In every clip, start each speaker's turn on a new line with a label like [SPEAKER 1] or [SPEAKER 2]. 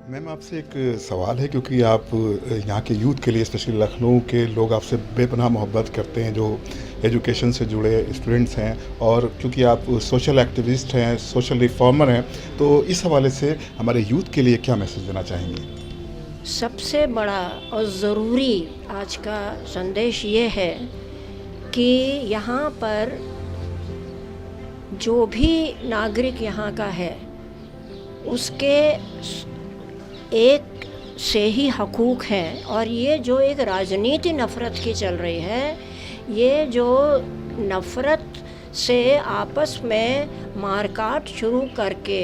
[SPEAKER 1] Ma'am आपसे एक सवाल है क्योंकि आप यहाँ के यूथ के लिए स्पेशली लखनऊ के लोग आपसे बेपनाह मोहब्बत करते हैं जो एजुकेशन से जुड़े स्टूडेंट्स हैं और क्योंकि आप सोशल एक्टिविस्ट हैं, सोशल रिफॉर्मर हैं, तो इस हवाले से हमारे यूथ के लिए क्या मैसेज देना चाहेंगे?
[SPEAKER 2] सबसे बड़ा और ज़रूरी आज का संदेश ये है कि यहाँ पर जो भी नागरिक यहाँ का है उसके एक से ही हकूक़ हैं। और ये जो एक राजनीति नफ़रत की चल रही है, ये जो नफ़रत से आपस में मारकाट शुरू करके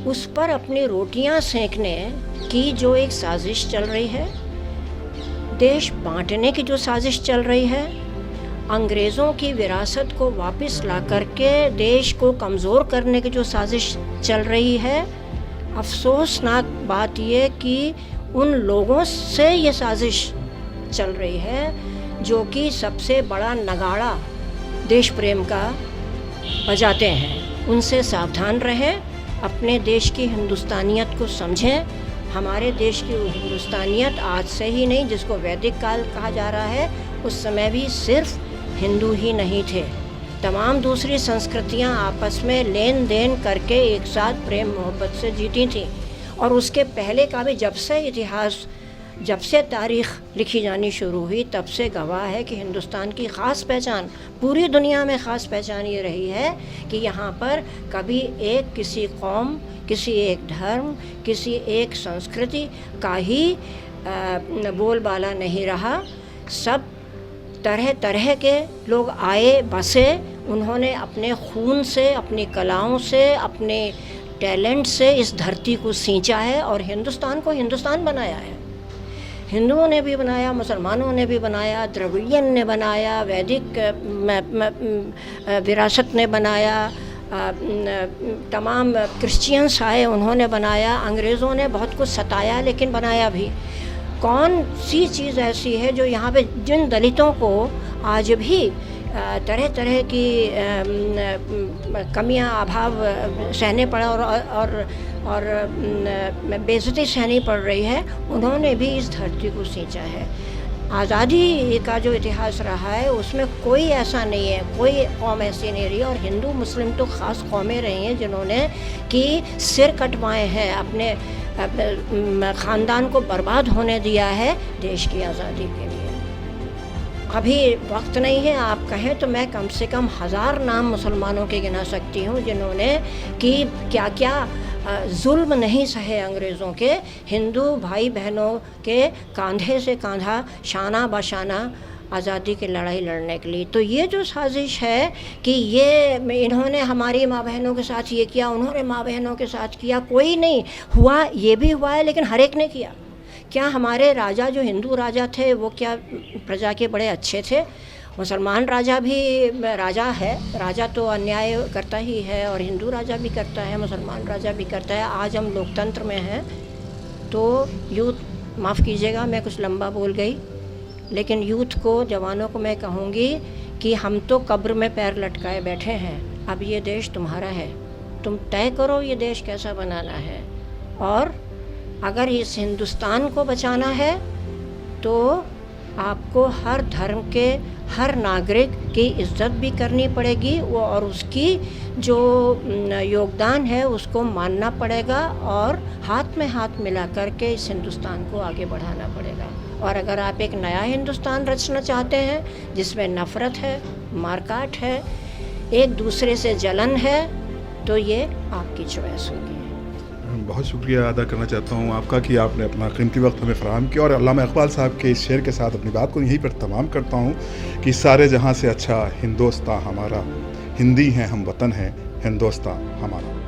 [SPEAKER 2] उस पर अपनी रोटियां सेंकने की जो एक साजिश चल रही है, देश बांटने की जो साजिश चल रही है, अंग्रेज़ों की विरासत को वापस ला करके देश को कमज़ोर करने की जो साजिश चल रही है, अफसोसनाक बात ये कि उन लोगों से ये साजिश चल रही है जो कि सबसे बड़ा नगाड़ा देश प्रेम का बजाते हैं। उनसे सावधान रहें, अपने देश की हिंदुस्तानियत को समझें। हमारे देश की हिंदुस्तानियत आज से ही नहीं, जिसको वैदिक काल कहा जा रहा है, उस समय भी सिर्फ हिंदू ही नहीं थे, तमाम दूसरी संस्कृतियां आपस में लेन देन करके एक साथ प्रेम मोहब्बत से जीती थी। और उसके पहले का भी जब से इतिहास, जब से तारीख़ लिखी जानी शुरू हुई, तब से गवाह है कि हिंदुस्तान की ख़ास पहचान, पूरी दुनिया में ख़ास पहचान ये रही है कि यहाँ पर कभी एक किसी कौम, किसी एक धर्म, किसी एक संस्कृति का ही बोलबाला नहीं रहा। सब तरह तरह के लोग आए बसे, उन्होंने अपने खून से, अपनी कलाओं से, अपने टैलेंट से इस धरती को सींचा है और हिंदुस्तान को हिंदुस्तान बनाया है। हिंदुओं ने भी बनाया, मुसलमानों ने भी बनाया, द्रविडियन ने बनाया, वैदिक विरासत ने बनाया, तमाम क्रिश्चियंस आए उन्होंने बनाया, अंग्रेज़ों ने बहुत कुछ सताया लेकिन बनाया भी। कौन सी चीज़ ऐसी है जो यहाँ पे जिन दलितों को आज भी तरह तरह की कमियां, अभाव सहने पड़ा और बेइज्जती सहनी पड़ रही है, उन्होंने भी इस धरती को सींचा है। आज़ादी का जो इतिहास रहा है उसमें कोई ऐसा नहीं है, कोई कौम ऐसी नहीं रही, और हिंदू मुस्लिम तो ख़ास कौमें रही हैं जिन्होंने कि सिर कटवाए हैं, अपने ख़ानदान को बर्बाद होने दिया है देश की आज़ादी के लिए। अभी वक्त नहीं है, आप कहें तो मैं कम से कम 1000 नाम मुसलमानों के गिना सकती हूँ जिन्होंने कि क्या क्या जुल्म नहीं सहे अंग्रेज़ों के, हिंदू भाई बहनों के कंधे से कंधा, शाना बशाना आज़ादी की लड़ाई लड़ने के लिए। तो ये जो साजिश है कि ये इन्होंने हमारी माँ बहनों के साथ ये किया, उन्होंने माँ बहनों के साथ किया, कोई नहीं हुआ, ये भी हुआ है लेकिन हर एक ने किया। क्या हमारे राजा जो हिंदू राजा थे वो क्या प्रजा के बड़े अच्छे थे? मुसलमान राजा भी राजा है, राजा तो अन्याय करता ही है, और हिंदू राजा भी करता है, मुसलमान राजा भी करता है। आज हम लोकतंत्र में हैं तो यूथ, माफ़ कीजिएगा मैं कुछ लंबा बोल गई, लेकिन यूथ को, जवानों को मैं कहूँगी कि हम तो कब्र में पैर लटकाए बैठे हैं, अब ये देश तुम्हारा है, तुम तय करो ये देश कैसा बनाना है। और अगर इस हिंदुस्तान को बचाना है तो आपको हर धर्म के हर नागरिक की इज़्ज़त भी करनी पड़ेगी, वो और उसकी जो योगदान है उसको मानना पड़ेगा, और हाथ में हाथ मिला करके इस हिंदुस्तान को आगे बढ़ाना पड़ेगा। और अगर आप एक नया हिंदुस्तान रचना चाहते हैं जिसमें नफ़रत है, मारकाट है, एक दूसरे से जलन है, तो ये आपकी चॉइस होगी।
[SPEAKER 1] बहुत शुक्रिया अदा करना चाहता हूँ आपका कि आपने अपना कीमती वक्त हमें फ़राहम किया, और अल्लामा इकबाल साहब के इस शेर के साथ अपनी बात को यहीं पर तमाम करता हूँ कि सारे जहाँ से अच्छा हिंदुस्तान हमारा, हिंदी हैं हम, वतन है हिंदुस्तान हमारा।